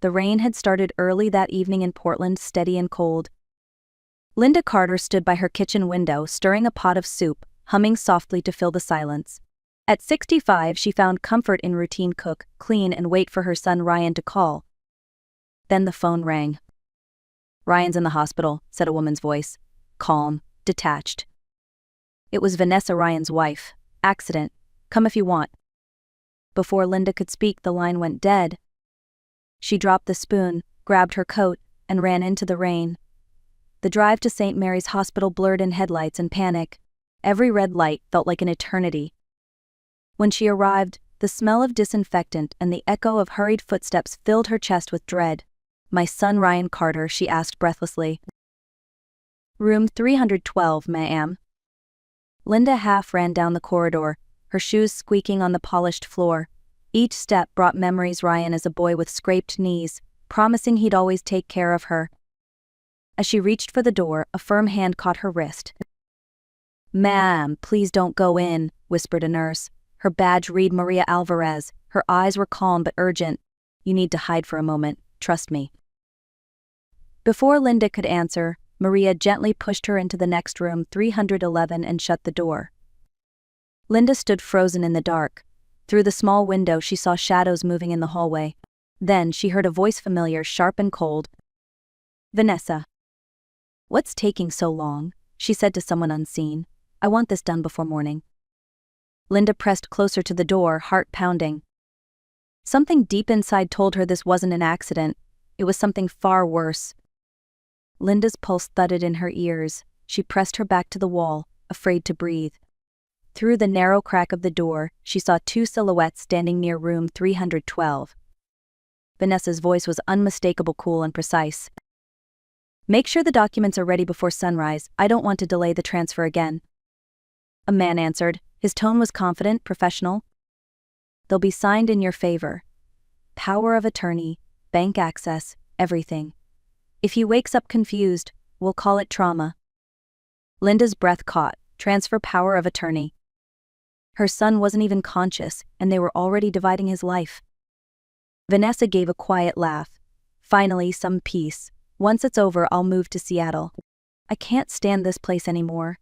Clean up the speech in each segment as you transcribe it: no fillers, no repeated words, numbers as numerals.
The rain had started early that evening in Portland, steady and cold. Linda Carter stood by her kitchen window, stirring a pot of soup, humming softly to fill the silence. At 65, she found comfort in routine: cook, clean, and wait for her son Ryan to call. Then the phone rang. "Ryan's in the hospital," said a woman's voice. Calm, detached. It was Vanessa, Ryan's wife. "Accident. Come if you want." Before Linda could speak, the line went dead. She dropped the spoon, grabbed her coat, and ran into the rain. The drive to St. Mary's Hospital blurred in headlights and panic. Every red light felt like an eternity. When she arrived, the smell of disinfectant and the echo of hurried footsteps filled her chest with dread. "My son Ryan Carter," she asked breathlessly. "Room 312, ma'am." Linda half ran down the corridor, her shoes squeaking on the polished floor. Each step brought memories: Ryan as a boy with scraped knees, promising he'd always take care of her. As she reached for the door, a firm hand caught her wrist. "Ma'am, please don't go in," whispered a nurse. Her badge read Maria Alvarez. Her eyes were calm but urgent. "You need to hide for a moment, trust me." Before Linda could answer, Maria gently pushed her into the next room, 311, and shut the door. Linda stood frozen in the dark. Through the small window, she saw shadows moving in the hallway. Then she heard a voice, familiar, sharp and cold. "Vanessa." "What's taking so long?" she said to someone unseen. "I want this done before morning." Linda pressed closer to the door, heart pounding. Something deep inside told her this wasn't an accident. It was something far worse. Linda's pulse thudded in her ears. She pressed her back to the wall, afraid to breathe. Through the narrow crack of the door, she saw two silhouettes standing near room 312. Vanessa's voice was unmistakable, cool and precise. "Make sure the documents are ready before sunrise. I don't want to delay the transfer again." A man answered. His tone was confident, professional. "They'll be signed in your favor. Power of attorney, bank access, everything. If he wakes up confused, we'll call it trauma." Linda's breath caught. Transfer power of attorney. Her son wasn't even conscious, and they were already dividing his life. Vanessa gave a quiet laugh. "Finally, some peace. Once it's over, I'll move to Seattle. I can't stand this place anymore."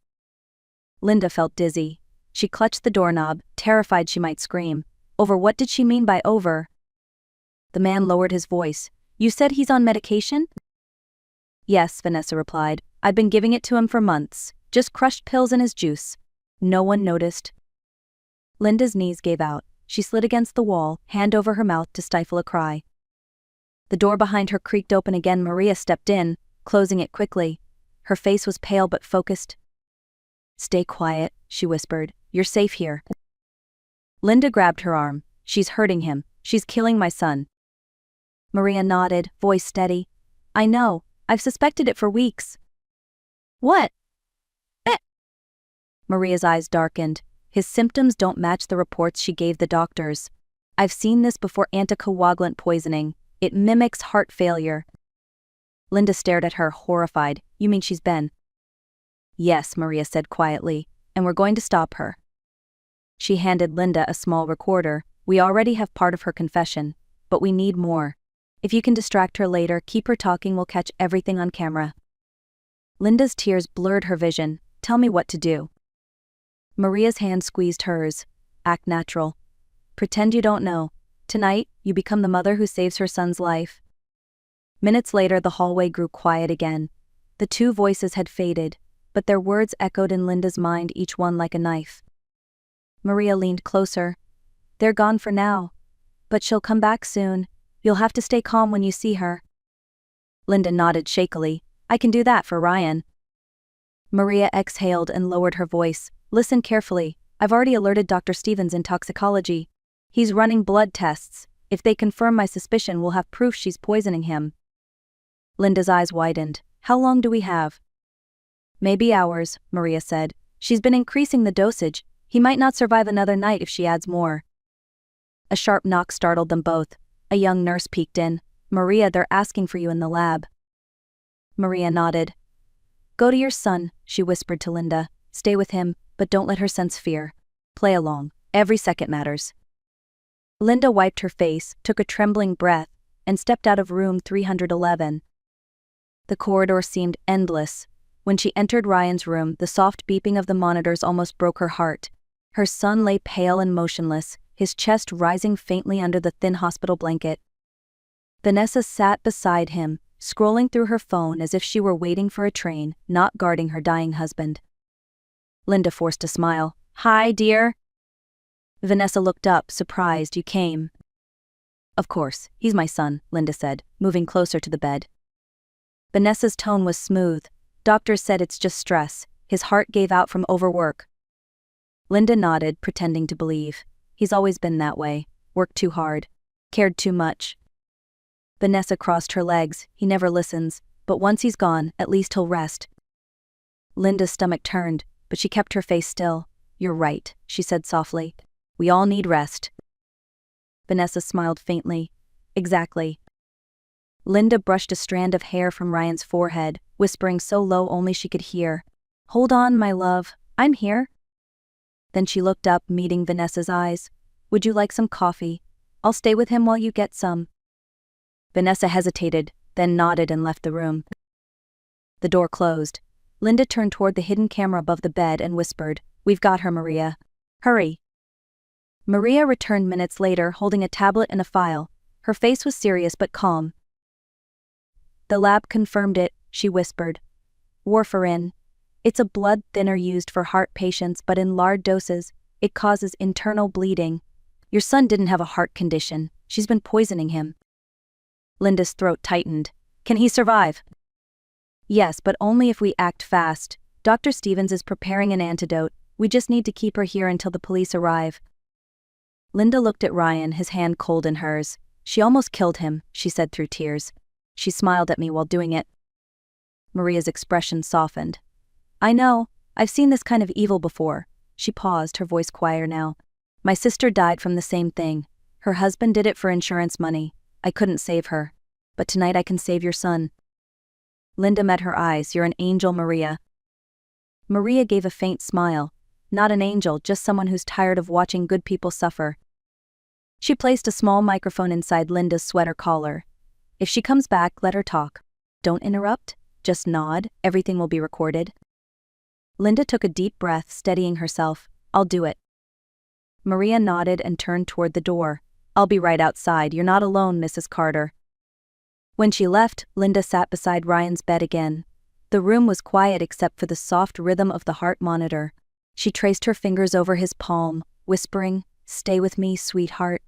Linda felt dizzy. She clutched the doorknob, terrified she might scream. Over? What did she mean by over? The man lowered his voice. "You said he's on medication?" "Yes," Vanessa replied. "I've been giving it to him for months. Just crushed pills in his juice. No one noticed." Linda's knees gave out. She slid against the wall, hand over her mouth to stifle a cry. The door behind her creaked open again. Maria stepped in, closing it quickly. Her face was pale but focused. "Stay quiet," she whispered. "You're safe here." Linda grabbed her arm. "She's hurting him. She's killing my son." Maria nodded, voice steady. "I know. I've suspected it for weeks." "What?" Maria's eyes darkened. "His symptoms don't match the reports she gave the doctors. I've seen this before: anticoagulant poisoning. It mimics heart failure." Linda stared at her, horrified. "You mean she's been?" "Yes," Maria said quietly, "and we're going to stop her." She handed Linda a small recorder. "We already have part of her confession, but we need more. If you can distract her later, keep her talking, we'll catch everything on camera." Linda's tears blurred her vision. "Tell me what to do." Maria's hand squeezed hers. "Act natural. Pretend you don't know. Tonight, you become the mother who saves her son's life." Minutes later, the hallway grew quiet again. The two voices had faded, but their words echoed in Linda's mind, each one like a knife. Maria leaned closer. "They're gone for now. But she'll come back soon. You'll have to stay calm when you see her." Linda nodded shakily. "I can do that for Ryan." Maria exhaled and lowered her voice. "Listen carefully. I've already alerted Dr. Stevens in toxicology. He's running blood tests. If they confirm my suspicion, we'll have proof she's poisoning him." Linda's eyes widened. "How long do we have?" "Maybe hours," Maria said. "She's been increasing the dosage. He might not survive another night if she adds more." A sharp knock startled them both. A young nurse peeked in. "Maria, they're asking for you in the lab." Maria nodded. "Go to your son," she whispered to Linda. "Stay with him, but don't let her sense fear. Play along. Every second matters." Linda wiped her face, took a trembling breath. and stepped out of room 311. The corridor seemed endless. When she entered Ryan's room, the soft beeping of the monitors almost broke her heart. Her son lay pale and motionless, his chest rising faintly under the thin hospital blanket. Vanessa sat beside him, scrolling through her phone as if she were waiting for a train, not guarding her dying husband. Linda forced a smile. "Hi, dear." Vanessa looked up, surprised. "You came." "Of course, he's my son," Linda said, moving closer to the bed. Vanessa's tone was smooth. "Doctors said it's just stress. His heart gave out from overwork." Linda nodded, pretending to believe. "He's always been that way. Worked too hard. Cared too much." Vanessa crossed her legs. "He never listens, but once he's gone, at least he'll rest." Linda's stomach turned, but she kept her face still. "You're right," she said softly. "We all need rest." Vanessa smiled faintly. "Exactly." Linda brushed a strand of hair from Ryan's forehead, whispering so low only she could hear. "Hold on, my love. I'm here." Then she looked up, meeting Vanessa's eyes. "Would you like some coffee? I'll stay with him while you get some." Vanessa hesitated, then nodded and left the room. The door closed. Linda turned toward the hidden camera above the bed and whispered, "We've got her, Maria. Hurry." Maria returned minutes later, holding a tablet and a file. Her face was serious but calm. "The lab confirmed it," she whispered. "Warfarin. It's a blood thinner used for heart patients, but in large doses, it causes internal bleeding. Your son didn't have a heart condition. She's been poisoning him." Linda's throat tightened. "Can he survive?" "Yes, but only if we act fast. Dr. Stevens is preparing an antidote. We just need to keep her here until the police arrive." Linda looked at Ryan, his hand cold in hers. "She almost killed him," she said through tears. She smiled at me while doing it. Maria's expression softened. "I know. I've seen this kind of evil before." She paused, her voice quieter now. "My sister died from the same thing. Her husband did it for insurance money. I couldn't save her. But tonight I can save your son." Linda met her eyes. "You're an angel, Maria." Maria gave a faint smile. "Not an angel, just someone who's tired of watching good people suffer." She placed a small microphone inside Linda's sweater collar. "If she comes back, let her talk. Don't interrupt, just nod, everything will be recorded." Linda took a deep breath, steadying herself. "I'll do it." Maria nodded and turned toward the door. "I'll be right outside. You're not alone, Mrs. Carter." When she left, Linda sat beside Ryan's bed again. The room was quiet except for the soft rhythm of the heart monitor. She traced her fingers over his palm, whispering, "Stay with me, sweetheart.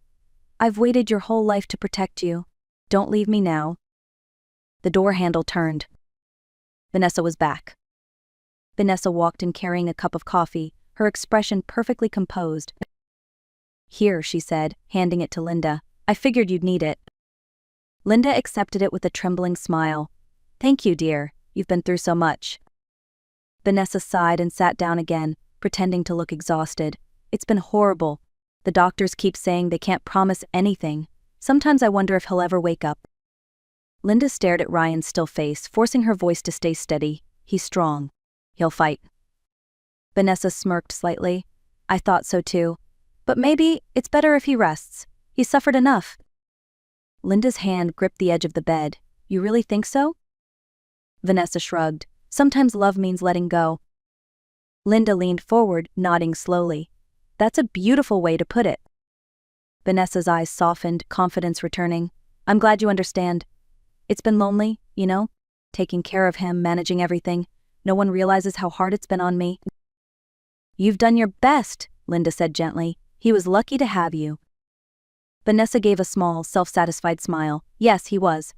I've waited your whole life to protect you. Don't leave me now." The door handle turned. Vanessa was back. Vanessa walked in carrying a cup of coffee, her expression perfectly composed. "Here," she said, handing it to Linda. "I figured you'd need it." Linda accepted it with a trembling smile. "Thank you, dear. You've been through so much." Vanessa sighed and sat down again, pretending to look exhausted. "It's been horrible. The doctors keep saying they can't promise anything. Sometimes I wonder if he'll ever wake up." Linda stared at Ryan's still face, forcing her voice to stay steady. "He's strong. He'll fight." Vanessa smirked slightly. "I thought so too. But maybe it's better if he rests. He's suffered enough." Linda's hand gripped the edge of the bed. "You really think so?" Vanessa shrugged. "Sometimes love means letting go." Linda leaned forward, nodding slowly. "That's a beautiful way to put it." Vanessa's eyes softened, confidence returning. "I'm glad you understand. It's been lonely, you know? Taking care of him, managing everything. No one realizes how hard it's been on me." "You've done your best," Linda said gently. "He was lucky to have you." Vanessa gave a small, self-satisfied smile. "Yes, he was."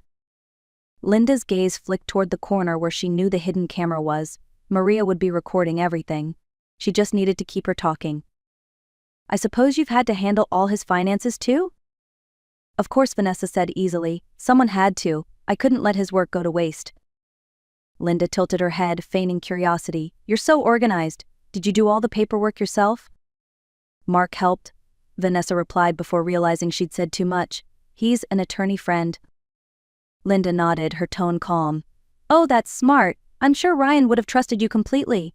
Linda's gaze flicked toward the corner where she knew the hidden camera was. Maria would be recording everything. She just needed to keep her talking. "I suppose you've had to handle all his finances too?" "Of course," Vanessa said easily. "Someone had to. I couldn't let his work go to waste." Linda tilted her head, feigning curiosity. "You're so organized. Did you do all the paperwork yourself?" "Mark helped," Vanessa replied before realizing she'd said too much. "He's an attorney friend." Linda nodded, her tone calm. "Oh, that's smart. I'm sure Ryan would have trusted you completely."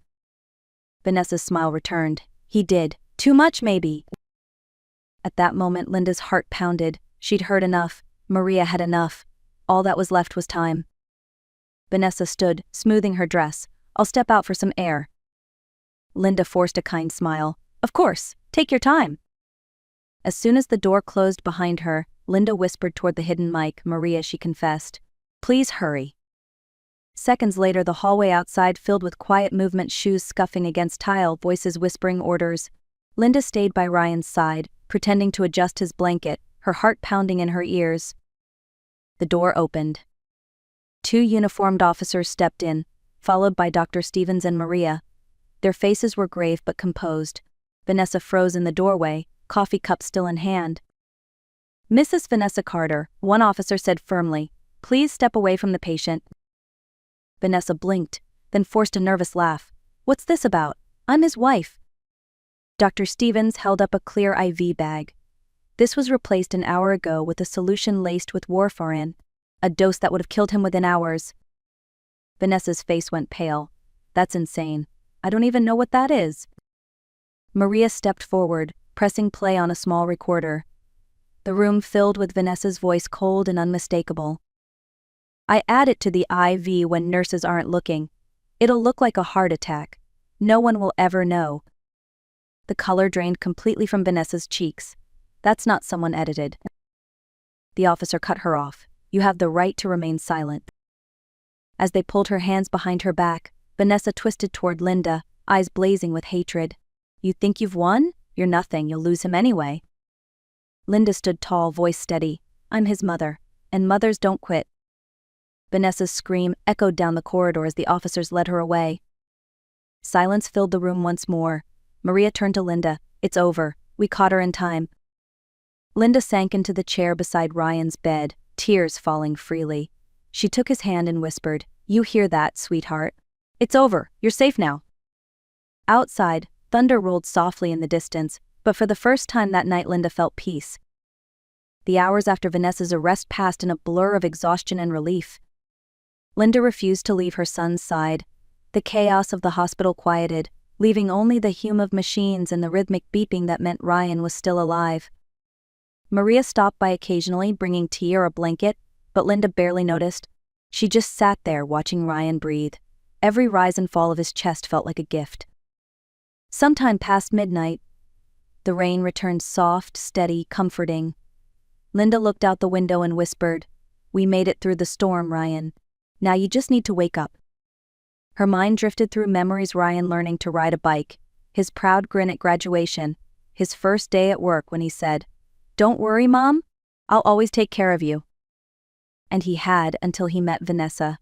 Vanessa's smile returned. "He did. Too much, maybe." At that moment, Linda's heart pounded. She'd heard enough. Maria had enough. All that was left was time. Vanessa stood, smoothing her dress. I'll step out for some air. Linda forced a kind smile. Of course, take your time. As soon as the door closed behind her, Linda whispered toward the hidden mic. Maria, she confessed. Please hurry. Seconds later, the hallway outside filled with quiet movement, shoes scuffing against tile, voices whispering orders. Linda stayed by Ryan's side, pretending to adjust his blanket, her heart pounding in her ears. The door opened. 2 uniformed officers stepped in, followed by Dr. Stevens and Maria. Their faces were grave but composed. Vanessa froze in the doorway, coffee cup still in hand. Mrs. Vanessa Carter, one officer said firmly, please step away from the patient. Vanessa blinked, then forced a nervous laugh. What's this about? I'm his wife. Dr. Stevens held up a clear IV bag. This was replaced an hour ago with a solution laced with warfarin, a dose that would have killed him within hours. Vanessa's face went pale. That's insane. I don't even know what that is. Maria stepped forward, pressing play on a small recorder. The room filled with Vanessa's voice, cold and unmistakable. I add it to the IV when nurses aren't looking. It'll look like a heart attack. No one will ever know. The color drained completely from Vanessa's cheeks. That's not someone edited. The officer cut her off. You have the right to remain silent. As they pulled her hands behind her back, Vanessa twisted toward Linda, eyes blazing with hatred. You think you've won? You're nothing, you'll lose him anyway. Linda stood tall, voice steady. I'm his mother, and mothers don't quit. Vanessa's scream echoed down the corridor as the officers led her away. Silence filled the room once more. Maria turned to Linda. It's over. We caught her in time. Linda sank into the chair beside Ryan's bed, tears falling freely. She took his hand and whispered, You hear that, sweetheart? It's over. You're safe now. Outside, thunder rolled softly in the distance, but for the first time that night Linda felt peace. The hours after Vanessa's arrest passed in a blur of exhaustion and relief. Linda refused to leave her son's side. The chaos of the hospital quieted, leaving only the hum of machines and the rhythmic beeping that meant Ryan was still alive. Maria stopped by occasionally, bringing tea or a blanket, but Linda barely noticed. She just sat there watching Ryan breathe. Every rise and fall of his chest felt like a gift. Sometime past midnight, the rain returned soft, steady, comforting. Linda looked out the window and whispered, We made it through the storm, Ryan. Now you just need to wake up. Her mind drifted through memories: Ryan learning to ride a bike, his proud grin at graduation, his first day at work when he said, Don't worry, Mom, I'll always take care of you. And he had until he met Vanessa.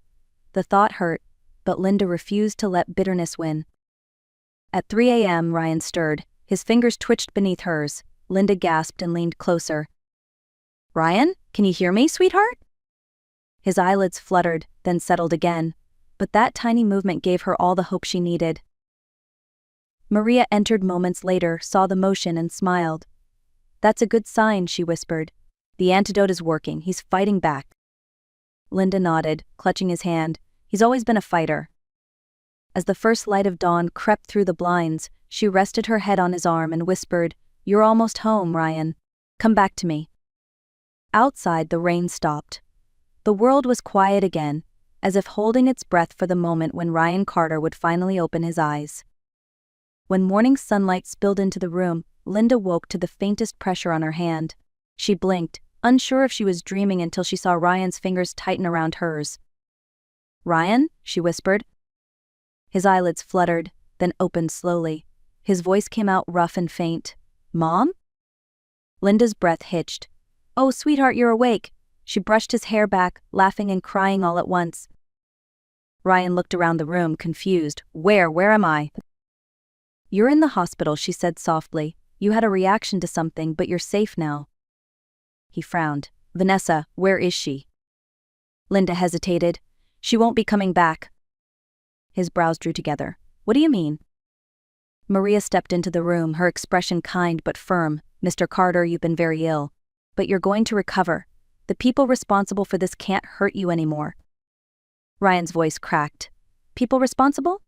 The thought hurt, but Linda refused to let bitterness win. At 3 a.m. Ryan stirred, his fingers twitched beneath hers. Linda gasped and leaned closer. Ryan, can you hear me, sweetheart? His eyelids fluttered, then settled again, but that tiny movement gave her all the hope she needed. Maria entered moments later, saw the motion and smiled. That's a good sign, she whispered. The antidote is working, he's fighting back. Linda nodded, clutching his hand. He's always been a fighter. As the first light of dawn crept through the blinds, she rested her head on his arm and whispered, You're almost home, Ryan. Come back to me. Outside, the rain stopped. The world was quiet again, as if holding its breath for the moment when Ryan Carter would finally open his eyes. When morning sunlight spilled into the room, Linda woke to the faintest pressure on her hand. She blinked, unsure if she was dreaming, until she saw Ryan's fingers tighten around hers. Ryan? She whispered. His eyelids fluttered, then opened slowly. His voice came out rough and faint. Mom? Linda's breath hitched. Oh, sweetheart, you're awake. She brushed his hair back, laughing and crying all at once. Ryan looked around the room, confused. Where am I? You're in the hospital, she said softly. You had a reaction to something, but you're safe now. He frowned. Vanessa, where is she? Linda hesitated. She won't be coming back. His brows drew together. What do you mean? Maria stepped into the room, her expression kind but firm. Mr. Carter, you've been very ill. But you're going to recover. The people responsible for this can't hurt you anymore. Ryan's voice cracked. People responsible?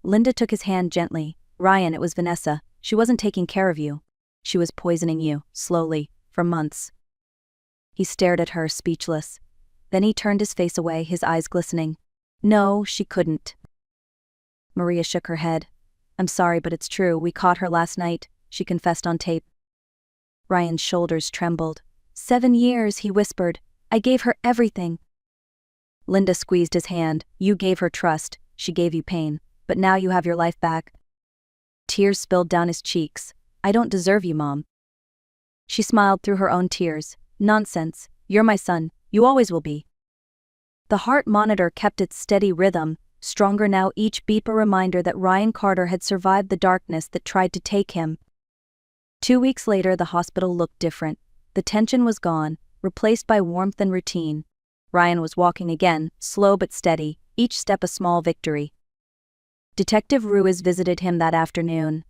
Linda took his hand gently. Ryan, it was Vanessa. She wasn't taking care of you. She was poisoning you, slowly, for months. He stared at her, speechless. Then he turned his face away, his eyes glistening. No, she couldn't. Maria shook her head. I'm sorry, but it's true. We caught her last night, she confessed on tape. Ryan's shoulders trembled. 7 years, he whispered. I gave her everything. Linda squeezed his hand. You gave her trust, she gave you pain, but now you have your life back. Tears spilled down his cheeks. I don't deserve you, Mom. She smiled through her own tears. Nonsense. You're my son. You always will be. The heart monitor kept its steady rhythm, stronger now, each beep a reminder that Ryan Carter had survived the darkness that tried to take him. 2 weeks later, the hospital looked different. The tension was gone, replaced by warmth and routine. Ryan was walking again, slow but steady, each step a small victory. Detective Ruiz visited him that afternoon.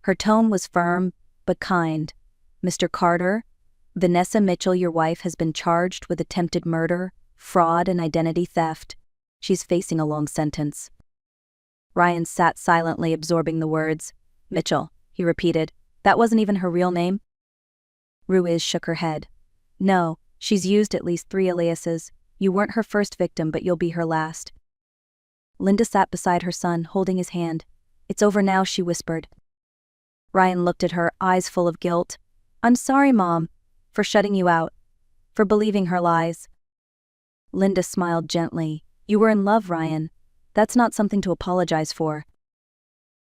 Her tone was firm, but kind. Mr. Carter, Vanessa Mitchell, your wife, has been charged with attempted murder, fraud, and identity theft. She's facing a long sentence. Ryan sat silently, absorbing the words. Mitchell, he repeated. That wasn't even her real name? Ruiz shook her head. No, she's used at least 3 aliases. You weren't her first victim, but you'll be her last. Linda sat beside her son, holding his hand. It's over now, she whispered. Ryan looked at her, eyes full of guilt. I'm sorry, Mom, for shutting you out, for believing her lies. Linda smiled gently. You were in love, Ryan. That's not something to apologize for.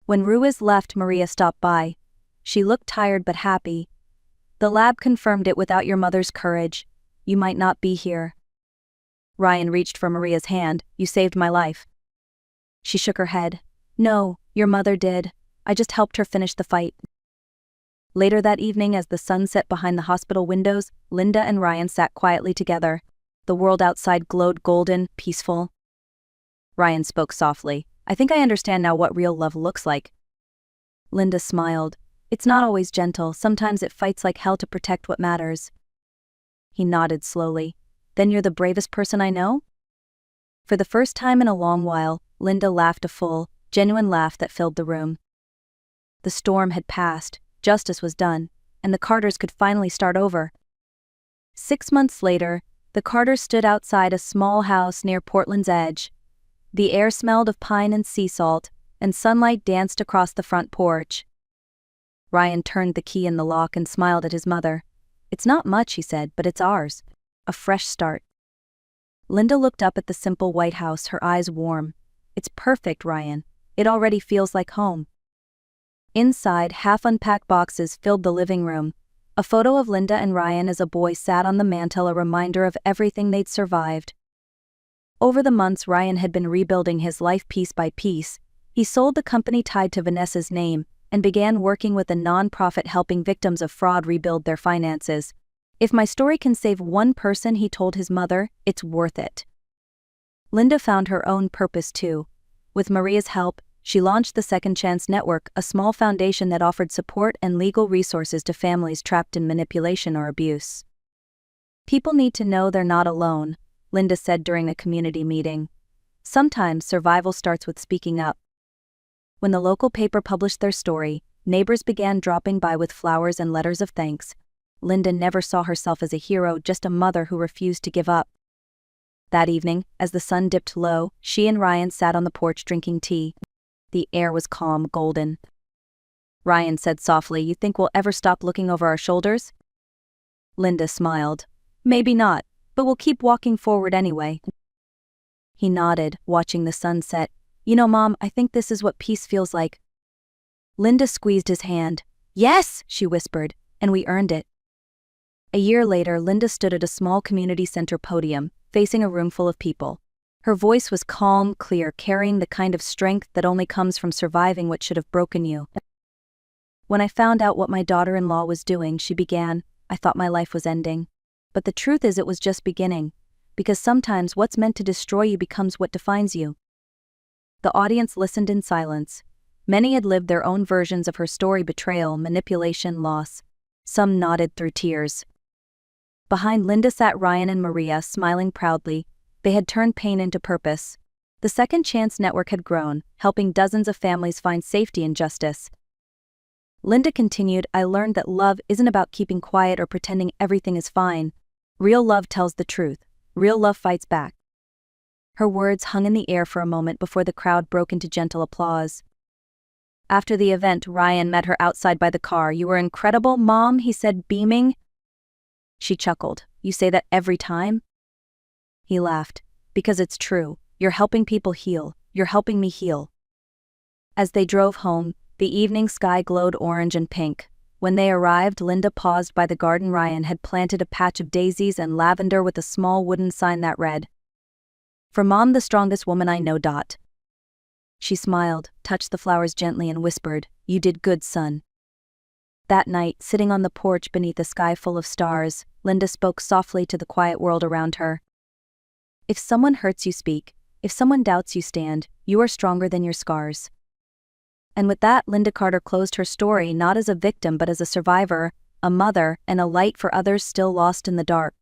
When Ruiz left, Maria stopped by. She looked tired but happy. The lab confirmed it. Without your mother's courage, you might not be here. Ryan reached for Maria's hand. You saved my life. She shook her head. No, your mother did. I just helped her finish the fight. Later that evening, as the sun set behind the hospital windows, Linda and Ryan sat quietly together. The world outside glowed golden, peaceful. Ryan spoke softly. I think I understand now what real love looks like. Linda smiled. It's not always gentle. Sometimes it fights like hell to protect what matters. He nodded slowly. Then you're the bravest person I know? For the first time in a long while, Linda laughed, a full, genuine laugh that filled the room. The storm had passed, justice was done, and the Carters could finally start over. 6 months later, the Carters stood outside a small house near Portland's edge. The air smelled of pine and sea salt, and sunlight danced across the front porch. Ryan turned the key in the lock and smiled at his mother. It's not much, he said, but it's ours. A fresh start. Linda looked up at the simple white house, her eyes warm. It's perfect, Ryan. It already feels like home. Inside, half-unpacked boxes filled the living room. A photo of Linda and Ryan as a boy sat on the mantel, a reminder of everything they'd survived. Over the months, Ryan had been rebuilding his life piece by piece. He sold the company tied to Vanessa's name and began working with a non-profit helping victims of fraud rebuild their finances. If my story can save one person, he told his mother, it's worth it. Linda found her own purpose too. With Maria's help, she launched the Second Chance Network, a small foundation that offered support and legal resources to families trapped in manipulation or abuse. People need to know they're not alone, Linda said during a community meeting. Sometimes survival starts with speaking up. When the local paper published their story, neighbors began dropping by with flowers and letters of thanks. Linda never saw herself as a hero, just a mother who refused to give up. That evening, as the sun dipped low, she and Ryan sat on the porch drinking tea. The air was calm, golden. Ryan said softly, You think we'll ever stop looking over our shoulders? Linda smiled. Maybe not, but we'll keep walking forward anyway. He nodded, watching the sun set. You know, Mom, I think this is what peace feels like. Linda squeezed his hand. Yes, she whispered, and we earned it. A year later, Linda stood at a small community center podium, facing a room full of people. Her voice was calm, clear, carrying the kind of strength that only comes from surviving what should have broken you. When I found out what my daughter-in-law was doing, she began, I thought my life was ending. But the truth is it was just beginning, because sometimes what's meant to destroy you becomes what defines you. The audience listened in silence. Many had lived their own versions of her story: betrayal, manipulation, loss. Some nodded through tears. Behind Linda sat Ryan and Maria, smiling proudly. They had turned pain into purpose. The Second Chance Network had grown, helping dozens of families find safety and justice. Linda continued, I learned that love isn't about keeping quiet or pretending everything is fine. Real love tells the truth. Real love fights back. Her words hung in the air for a moment before the crowd broke into gentle applause. After the event, Ryan met her outside by the car. "You were incredible, Mom," he said, beaming. She chuckled. "You say that every time?" He laughed. "Because it's true. You're helping people heal. You're helping me heal." As they drove home, the evening sky glowed orange and pink. When they arrived, Linda paused by the garden. Ryan had planted a patch of daisies and lavender with a small wooden sign that read, "For Mom, the strongest woman I know." She smiled, touched the flowers gently and whispered, "You did good, son." That night, sitting on the porch beneath a sky full of stars, Linda spoke softly to the quiet world around her. "If someone hurts you, speak. If someone doubts you, stand. You are stronger than your scars." And with that, Linda Carter closed her story not as a victim but as a survivor, a mother, and a light for others still lost in the dark.